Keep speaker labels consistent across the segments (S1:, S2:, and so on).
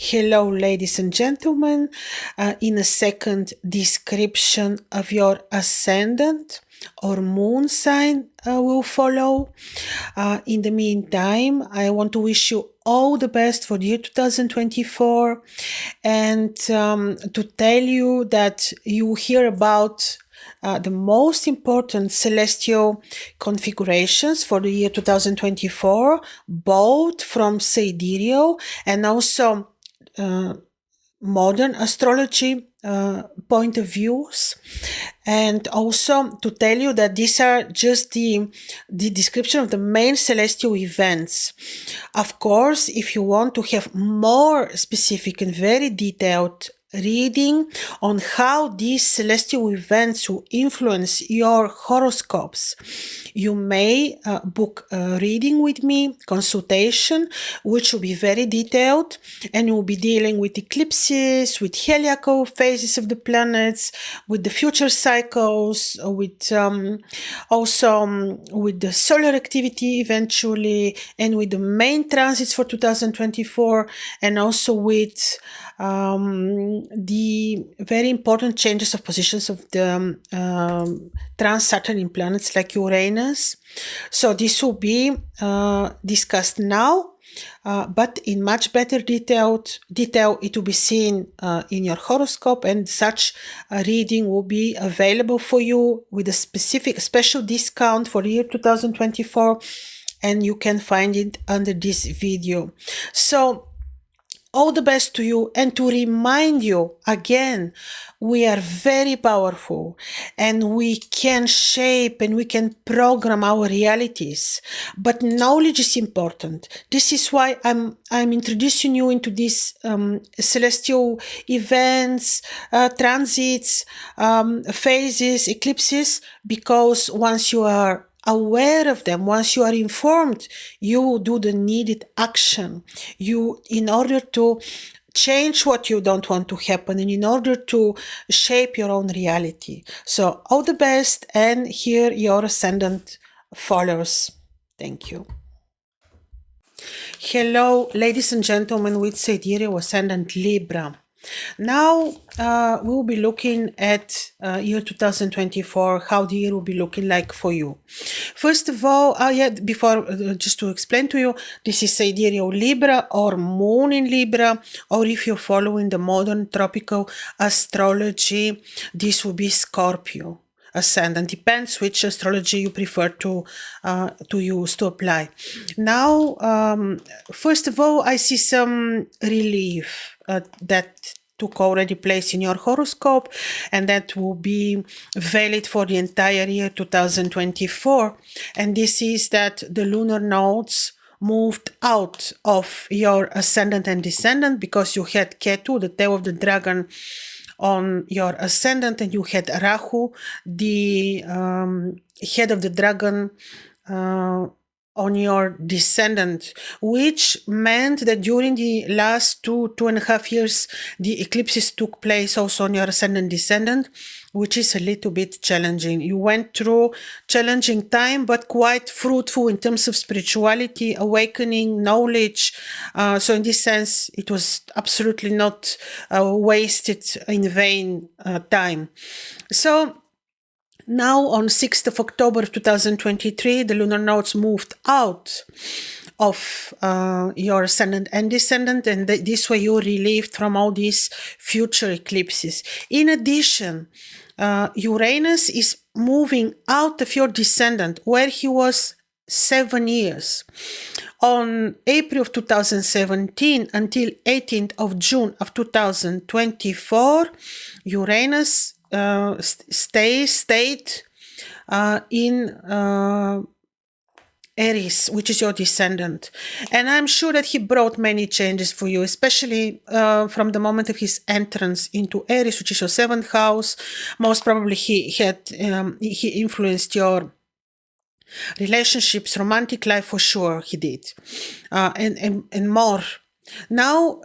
S1: Hello, ladies and gentlemen. In a second, description of your ascendant or moon sign will follow. In the meantime, I want to wish you all the best for the year 2024 and to tell you that you hear about the most important celestial configurations for the year 2024, both from sidereal and also modern astrology point of views, and also to tell you that these are just the description of the main celestial events. Of course, if you want to have more specific and very detailed reading on how these celestial events will influence your horoscopes, you may book a reading with me, consultation, which will be very detailed and will be dealing with eclipses, with heliacal phases of the planets, with the future cycles, with also with the solar activity eventually, and with the main transits for 2024, and also with the very important changes of positions of the trans-Saturn planets like Uranus. So this will be discussed now, but in much better detail it will be seen in your horoscope, and such a reading will be available for you with a special discount for the year 2024, and you can find it under this video. So all the best to you, and to remind you again, we are very powerful and we can shape and we can program our realities, but knowledge is important. This is why I'm introducing you into these celestial events, transits, phases, eclipses, because once you are aware of them, once you are informed, you do the needed action. In order to change what you don't want to happen, and in order to shape your own reality. So all the best, and here your ascendant follows. Thank you. Hello, ladies and gentlemen with sidereal ascendant Libra. Now we'll be looking at year 2024, how the year will be looking like for you. First of all, before just to explain to you, this is sidereal Libra or moon in Libra, or if you're following the modern tropical astrology, this will be Scorpio ascendant. Depends which astrology you prefer to use to apply. Now, first of all, I see some relief that took already place in your horoscope, and that will be valid for the entire year 2024. And this is that the lunar nodes moved out of your ascendant and descendant, because you had Ketu, the tail of the dragon, on your ascendant, and you had Rahu, the head of the dragon, on your descendant, which meant that during the last 2.5 years, the eclipses took place also on your ascendant descendant, which is a little bit challenging. You went through challenging time, but quite fruitful in terms of spirituality, awakening, knowledge. So in this sense, it was absolutely not wasted in vain time. So now on 6th of October of 2023, the lunar nodes moved out of your ascendant and descendant, and this way you're relieved from all these future eclipses. In addition, Uranus is moving out of your descendant, where he was 7 years. On April of 2017 until 18th of June of 2024, Uranus stayed in Aries, which is your descendant. And I'm sure that he brought many changes for you, especially from the moment of his entrance into Aries, which is your 7th house. Most probably he influenced your relationships, romantic life, for sure he did, and more Now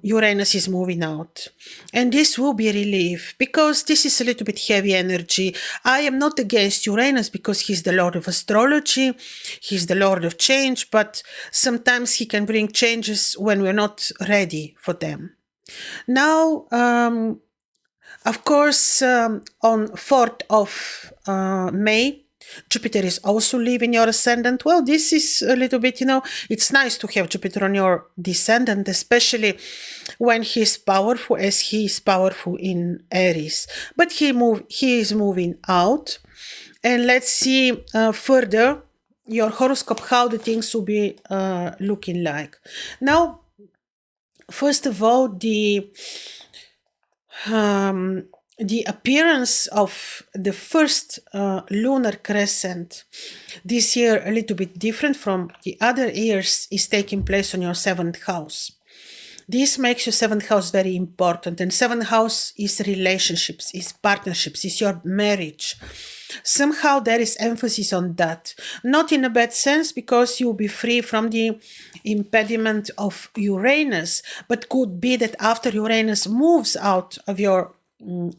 S1: Uranus is moving out, and this will be relief because this is a little bit heavy energy. I am not against Uranus because he's the lord of astrology, he's the lord of change, but sometimes he can bring changes when we're not ready for them. Now, of course, on 4th of May, Jupiter is also leaving your ascendant. Well, this is a little bit, it's nice to have Jupiter on your descendant, especially when he's powerful, as he is powerful in Aries. But he is moving out. And let's see further your horoscope, how the things will be looking like. Now, first of all, the appearance of the first lunar crescent this year, a little bit different from the other years, is taking place on your 7th house. This makes your 7th house very important, and 7th house is relationships, is partnerships, is your marriage. Somehow there is emphasis on that, not in a bad sense, because you'll be free from the impediment of Uranus, but could be that after Uranus moves out of your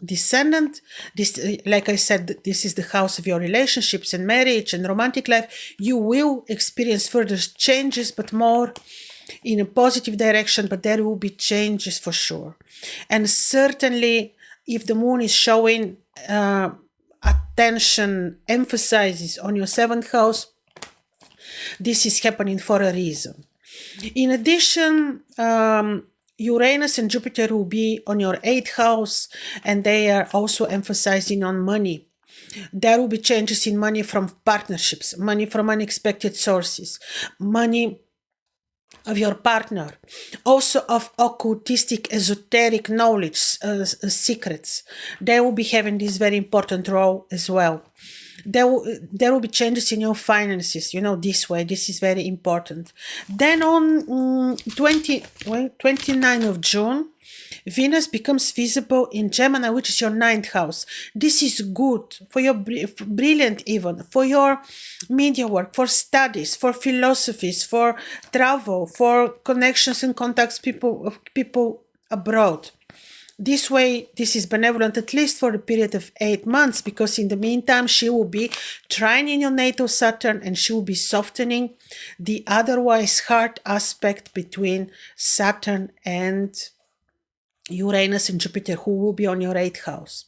S1: descendant, this, like I said, this is the house of your relationships and marriage and romantic life. You will experience further changes, but more in a positive direction, but there will be changes for sure. And certainly if the moon is showing attention, emphasizes on your 7th house, this is happening for a reason. In addition, Uranus and Jupiter will be on your 8th house, and they are also emphasizing on money. There will be changes in money from partnerships, money from unexpected sources, money of your partner, also of occultistic, esoteric knowledge, secrets. They will be having this very important role as well. There will be changes in your finances, this way. This is very important. Then on 29th of June, Venus becomes visible in Gemini, which is your 9th house. This is good for your brilliant, even for your media work, for studies, for philosophies, for travel, for connections and contacts, people abroad. This way, this is benevolent at least for a period of 8 months, because in the meantime, she will be trining your natal Saturn, and she will be softening the otherwise hard aspect between Saturn and Uranus and Jupiter, who will be on your 8th house.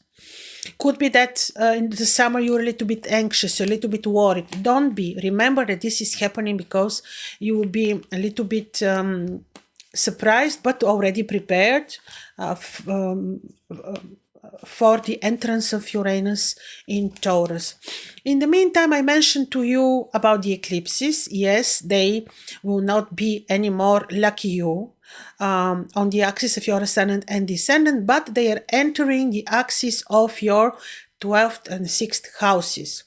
S1: Could be that in the summer you're a little bit anxious, a little bit worried. Don't be. Remember that this is happening because you will be a little bit surprised, but already prepared for the entrance of Uranus in Taurus. In the meantime, I mentioned to you about the eclipses. Yes, they will not be anymore lucky you on the axis of your ascendant and descendant, but they are entering the axis of your 12th and 6th houses.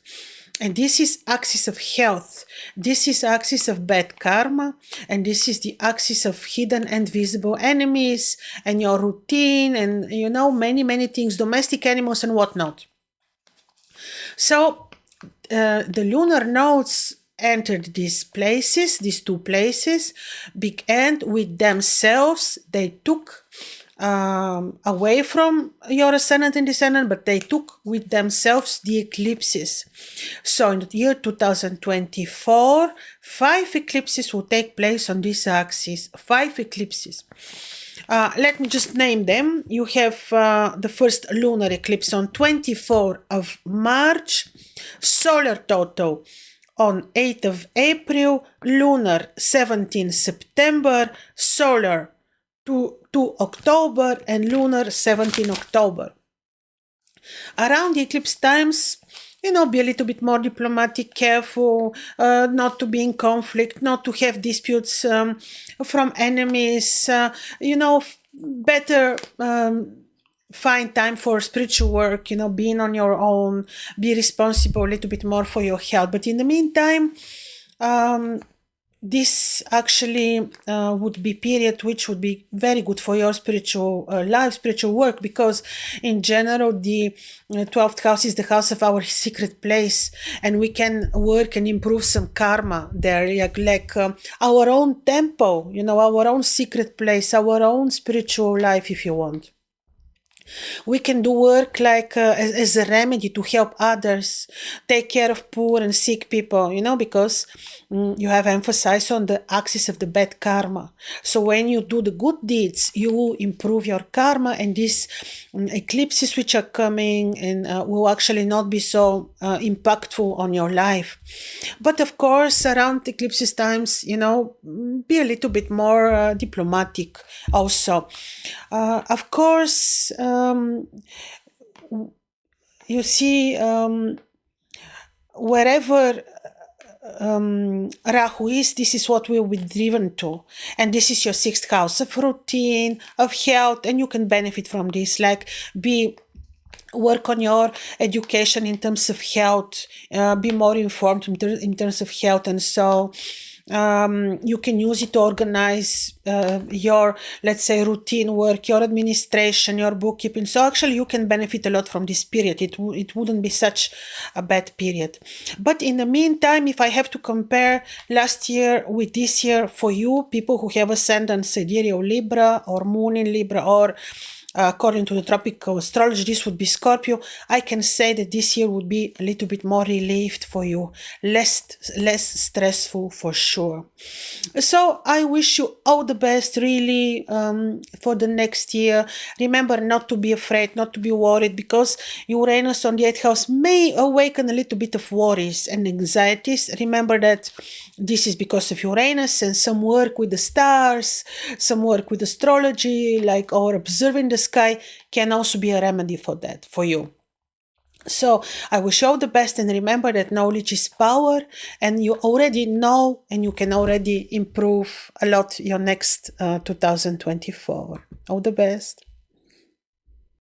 S1: And this is axis of health. This is axis of bad karma. And this is the axis of hidden and visible enemies and your routine and, many, many things, domestic animals and whatnot. So the lunar nodes entered these two places, and with themselves, they took away from your ascendant and descendant, but they took with themselves the eclipses. So in the year 2024, 5 eclipses will take place on this axis. 5 eclipses. Let me just name them. You have the first lunar eclipse on 24th of March, solar total on 8th of April, lunar 17th September, solar 2 October, and lunar 17 October. Around the eclipse times, be a little bit more diplomatic, careful, not to be in conflict, not to have disputes from enemies, better find time for spiritual work, being on your own, be responsible a little bit more for your health. But in the meantime, this actually would be period which would be very good for your spiritual life, spiritual work, because in general the 12th house is the house of our secret place, and we can work and improve some karma there, like our own temple, you know, our own secret place, our own spiritual life, if you want. We can do work like as a remedy to help others, take care of poor and sick people, you know, because you have emphasized on the axis of the bad karma. So when you do the good deeds, you will improve your karma, and these eclipses which are coming and will actually not be so impactful on your life. But of course, around eclipses times, you know, be a little bit more diplomatic also. Of course, you see, wherever Rahu is, this is what we'll be driven to. And this is your 6th house of routine, of health, and you can benefit from this, like work on your education in terms of health, be more informed in terms of health, and so you can use it to organize your, let's say, routine work, your administration, your bookkeeping. So actually you can benefit a lot from this period. It wouldn't be such a bad period. But in the meantime, if I have to compare last year with this year for you, people who have Ascendant Sidereal Libra or Moon in Libra, or according to the tropical astrology, this would be Scorpio, I can say that this year would be a little bit more relieved for you, less stressful for sure. So I wish you all the best, really, for the next year. Remember not to be afraid, not to be worried, because Uranus on the 8th house may awaken a little bit of worries and anxieties. Remember that this is because of Uranus, and some work with the stars, some work with astrology, like or observing the sky, can also be a remedy for that, for you. So I wish you all the best, and remember that knowledge is power, and you already know, and you can already improve a lot your next 2024. All the best.